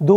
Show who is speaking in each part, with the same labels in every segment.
Speaker 1: 2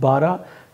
Speaker 1: 12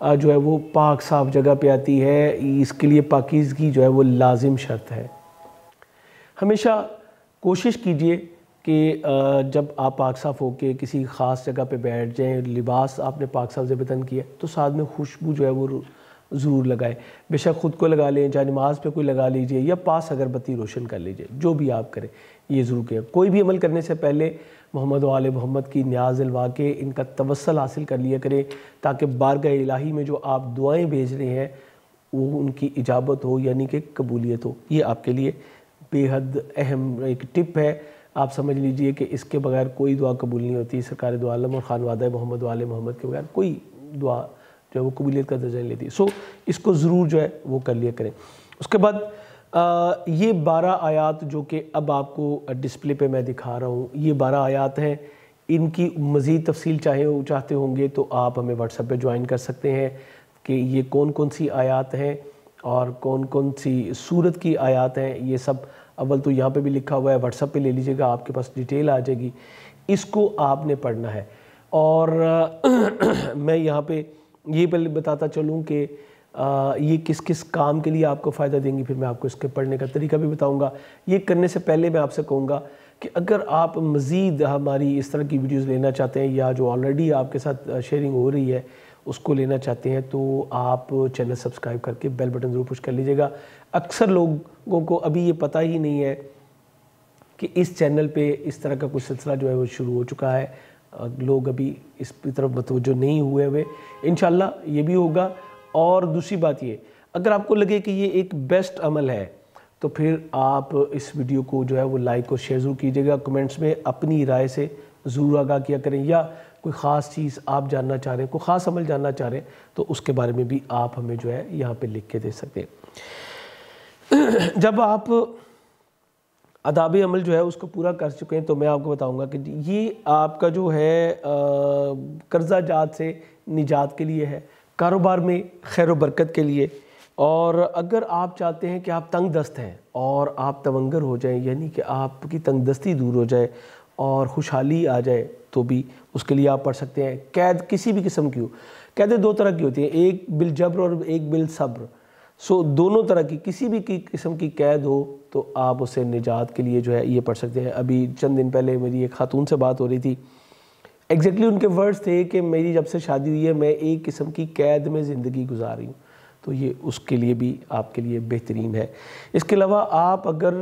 Speaker 1: جو ہے وہ پاک صاف جگہ پہ آتی ہے، اس کے لیے پاکیزگی جو ہے وہ لازم شرط ہے۔ ہمیشہ کوشش کیجئے کہ جب آپ پاک صاف ہو کے کسی خاص جگہ پہ بیٹھ جائیں، لباس آپ نے پاک صاف زیب تن کیا تو ساتھ میں خوشبو جو ہے وہ ضرور لگائیں، بے شک خود کو لگا لیں، چاہے نماز پہ کوئی لگا لیجئے یا پاس اگربتی روشن کر لیجئے، جو بھی آپ کریں یہ ضرور کریں۔ کوئی بھی عمل کرنے سے پہلے محمد و آل محمد کی نیاز دلوا کے ان کا توسل حاصل کر لیا کریں، تاکہ بارگاہ الہی میں جو آپ دعائیں بھیج رہے ہیں وہ ان کی اجابت ہو، یعنی کہ قبولیت ہو۔ یہ آپ کے لیے بے حد اہم ایک ٹپ ہے، آپ سمجھ لیجئے کہ اس کے بغیر کوئی دعا قبول نہیں ہوتی۔ سرکار دو عالم اور خانوادہ محمد و آل محمد کے بغیر کوئی دعا جو ہے وہ قبولیت کا درجہ نہیں لیتی۔ اس کو ضرور جو ہے وہ کر لیا کریں۔ اس کے بعد یہ 12 آیات جو کہ اب آپ کو ڈسپلے پہ میں دکھا رہا ہوں، یہ 12 آیات ہیں۔ ان کی مزید تفصیل چاہتے ہوں گے تو آپ ہمیں واٹس ایپ پہ جوائن کر سکتے ہیں کہ یہ کون کون سی آیات ہیں اور کون کون سی سورت کی آیات ہیں۔ یہ سب اول تو یہاں پہ بھی لکھا ہوا ہے، واٹس ایپ پہ لے لیجئے گا، آپ کے پاس ڈیٹیل آ جائے گی۔ اس کو آپ نے پڑھنا ہے، اور میں یہاں پہ یہ پہلے بتاتا چلوں کہ یہ کس کس کام کے لیے آپ کو فائدہ دیں گی، پھر میں آپ کو اس کے پڑھنے کا طریقہ بھی بتاؤں گا۔ یہ کرنے سے پہلے میں آپ سے کہوں گا کہ اگر آپ مزید ہماری اس طرح کی ویڈیوز لینا چاہتے ہیں یا جو آلریڈی آپ کے ساتھ شیئرنگ ہو رہی ہے اس کو لینا چاہتے ہیں تو آپ چینل سبسکرائب کر کے بیل بٹن ضرور پش کر لیجئے گا۔ اکثر لوگوں کو ابھی یہ پتہ ہی نہیں ہے کہ اس چینل پہ اس طرح کا کوئی سلسلہ جو ہے وہ شروع ہو چکا ہے، لوگ ابھی اس کی طرف متوجہ نہیں ہوئے انشاءاللہ یہ بھی ہوگا۔ اور دوسری بات یہ، اگر آپ کو لگے کہ یہ ایک بیسٹ عمل ہے تو پھر آپ اس ویڈیو کو جو ہے وہ لائک اور شیئر ضرور کیجئے گا، کمنٹس میں اپنی رائے سے ضرور آگاہ کیا کریں، یا کوئی خاص چیز آپ جاننا چاہ رہے ہیں، کوئی خاص عمل جاننا چاہ رہے ہیں تو اس کے بارے میں بھی آپ ہمیں جو ہے یہاں پہ لکھ کے دے سکتے ہیں۔ جب آپ آداب عمل جو ہے اس کو پورا کر چکے ہیں تو میں آپ کو بتاؤں گا کہ یہ آپ کا جو ہے قرضہ جات سے نجات کے لیے ہے، کاروبار میں خیر و برکت کے لیے، اور اگر آپ چاہتے ہیں کہ آپ تنگ دست ہیں اور آپ تونگر ہو جائیں، یعنی کہ آپ کی تنگ دستی دور ہو جائے اور خوشحالی آ جائے، تو بھی اس کے لیے آپ پڑھ سکتے ہیں۔ قید کسی بھی قسم کی ہو، قیدیں دو طرح کی ہوتی ہیں، ایک بالجبر اور ایک بالصبر، دونوں طرح کی کسی بھی قسم کی قید ہو تو آپ اسے نجات کے لیے جو ہے یہ پڑھ سکتے ہیں۔ ابھی چند دن پہلے میری ایک خاتون سے بات ہو رہی تھی، ایگزیکٹلی ان کے ورڈز تھے کہ میری جب سے شادی ہوئی ہے میں ایک قسم کی قید میں زندگی گزار رہی ہوں، تو یہ اس کے لیے بھی آپ کے لیے بہترین ہے۔ اس کے علاوہ آپ اگر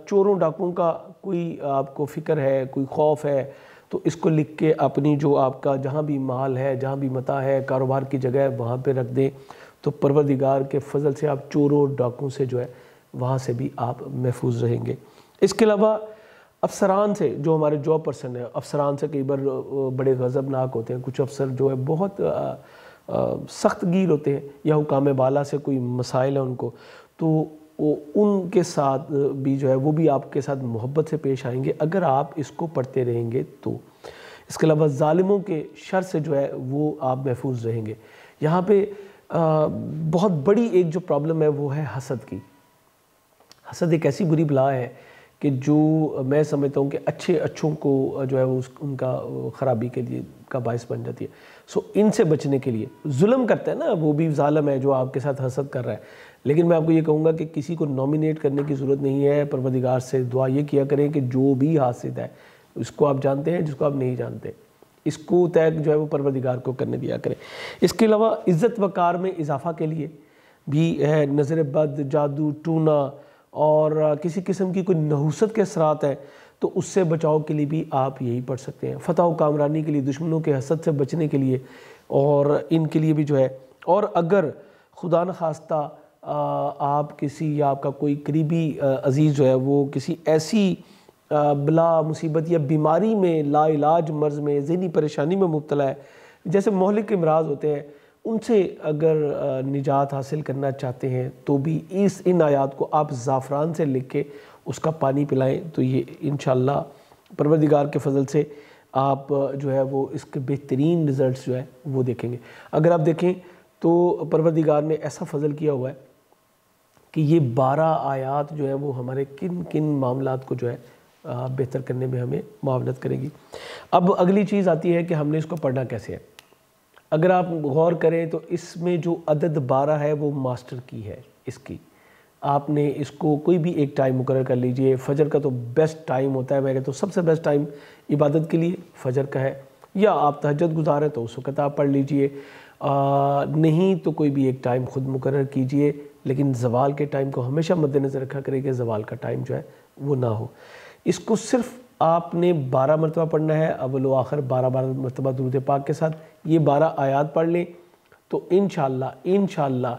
Speaker 1: چوروں ڈاکوں کا کوئی آپ کو فکر ہے، کوئی خوف ہے، تو اس کو لکھ کے اپنی جو آپ کا جہاں بھی مال ہے، جہاں بھی متاع ہے، کاروبار کی جگہ ہے، وہاں پہ رکھ دیں، تو پروردگار کے فضل سے آپ چوروں ڈاکوں سے جو ہے وہاں سے بھی آپ محفوظ رہیں گے۔ اس کے علاوہ افسران سے، جو ہمارے جاب پرسن ہیں، افسران سے کئی بار بڑے غضبناک ہوتے ہیں، کچھ افسر جو ہے بہت سخت گیر ہوتے ہیں، یا حکام بالا سے کوئی مسائل ہیں ان کو، تو ان کے ساتھ بھی جو ہے وہ بھی آپ کے ساتھ محبت سے پیش آئیں گے اگر آپ اس کو پڑھتے رہیں گے تو۔ اس کے علاوہ ظالموں کے شر سے جو ہے وہ آپ محفوظ رہیں گے۔ یہاں پہ بہت بڑی ایک جو پرابلم ہے وہ ہے حسد کی۔ حسد ایک ایسی بری بلا ہے کہ جو میں سمجھتا ہوں کہ اچھوں کو جو ہے وہ ان کا خرابی کے لیے کا باعث بن جاتی ہے۔ ان سے بچنے کے لیے ظلم کرتا ہے نا، وہ بھی ظالم ہے جو آپ کے ساتھ حسد کر رہا ہے، لیکن میں آپ کو یہ کہوں گا کہ کسی کو نومینیٹ کرنے کی ضرورت نہیں ہے۔ پروردگار سے دعا یہ کیا کریں کہ جو بھی حاسد ہے، اس کو آپ جانتے ہیں، جس کو آپ نہیں جانتے، اس کو طے جو ہے وہ پروردگار کو کرنے دیا کریں۔ اس کے علاوہ عزت وقار میں اضافہ کے لیے بھی ہے، نظر بد، جادو ٹونا اور کسی قسم کی کوئی نحوست کے اثرات ہیں تو اس سے بچاؤ کے لیے بھی آپ یہی پڑھ سکتے ہیں۔ فتح و کامرانی کے لیے، دشمنوں کے حسد سے بچنے کے لیے، اور ان کے لیے بھی جو ہے، اور اگر خدا نخواستہ آپ کسی یا آپ کا کوئی قریبی عزیز جو ہے وہ کسی ایسی بلا مصیبت یا بیماری میں، لا علاج مرض میں، ذہنی پریشانی میں مبتلا ہے، جیسے مہلک امراض ہوتے ہیں، ان سے اگر نجات حاصل کرنا چاہتے ہیں تو بھی ان آیات کو آپ زعفران سے لکھ کے اس کا پانی پلائیں، تو یہ انشاءاللہ پروردگار کے فضل سے آپ جو ہے وہ اس کے بہترین رزلٹس جو ہے وہ دیکھیں گے۔ اگر آپ دیکھیں تو پروردگار نے ایسا فضل کیا ہوا ہے کہ یہ 12 آیات جو ہے وہ ہمارے کن کن معاملات کو جو ہے بہتر کرنے میں ہمیں معاونت کرے گی۔ اب اگلی چیز آتی ہے کہ ہم نے اس کو پڑھنا کیسے ہے۔ اگر آپ غور کریں تو اس میں جو عدد 12 ہے وہ ماسٹر کی ہے اس کی. آپ نے اس کو کوئی بھی ایک ٹائم مقرر کر لیجئے. فجر کا تو بیسٹ ٹائم ہوتا ہے, میں کہتا ہوں سب سے بیسٹ ٹائم عبادت کے لیے فجر کا ہے, یا آپ تہجد گزاریں تو اس وقت آپ پڑھ لیجئے, نہیں تو کوئی بھی ایک ٹائم خود مقرر کیجئے, لیکن زوال کے ٹائم کو ہمیشہ مد نظر رکھا کرے کہ زوال کا ٹائم جو ہے وہ نہ ہو. اس کو صرف آپ نے 12 مرتبہ پڑھنا ہے, اول و آخر 12 مرتبہ درود پاک کے ساتھ. یہ 12 آیات پڑھ لیں تو انشاءاللہ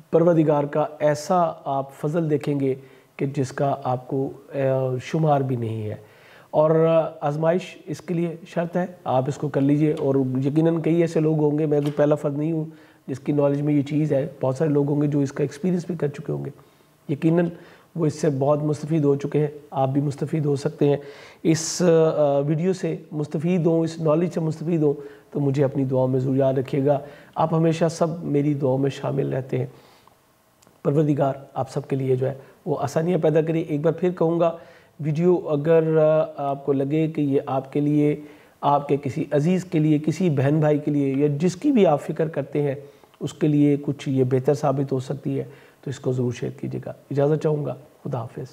Speaker 1: پروردگار کا ایسا آپ فضل دیکھیں گے کہ جس کا آپ کو شمار بھی نہیں ہے. اور آزمائش اس کے لیے شرط ہے, آپ اس کو کر لیجئے. اور یقیناً کئی ایسے لوگ ہوں گے, میں کوئی پہلا فرد نہیں ہوں جس کی نالج میں یہ چیز ہے, بہت سارے لوگ ہوں گے جو اس کا ایکسپیرینس بھی کر چکے ہوں گے, یقیناً وہ اس سے بہت مستفید ہو چکے ہیں. آپ بھی مستفید ہو سکتے ہیں, اس ویڈیو سے مستفید ہوں, اس نالج سے مستفید ہوں, تو مجھے اپنی دعاؤں میں ضرور یاد رکھیے گا. آپ ہمیشہ سب میری دعاؤں میں شامل رہتے ہیں. پروردگار آپ سب کے لیے جو ہے وہ آسانیاں پیدا کرے. ایک بار پھر کہوں گا, ویڈیو اگر آپ کو لگے کہ یہ آپ کے لیے, آپ کے کسی عزیز کے لیے, کسی بہن بھائی کے لیے, یا جس کی بھی آپ فکر کرتے ہیں اس کے لیے کچھ یہ بہتر ثابت ہو سکتی ہے, تو اس کو ضرور شیئر کیجیے گا. اجازت چاہوں گا. خدا حافظ.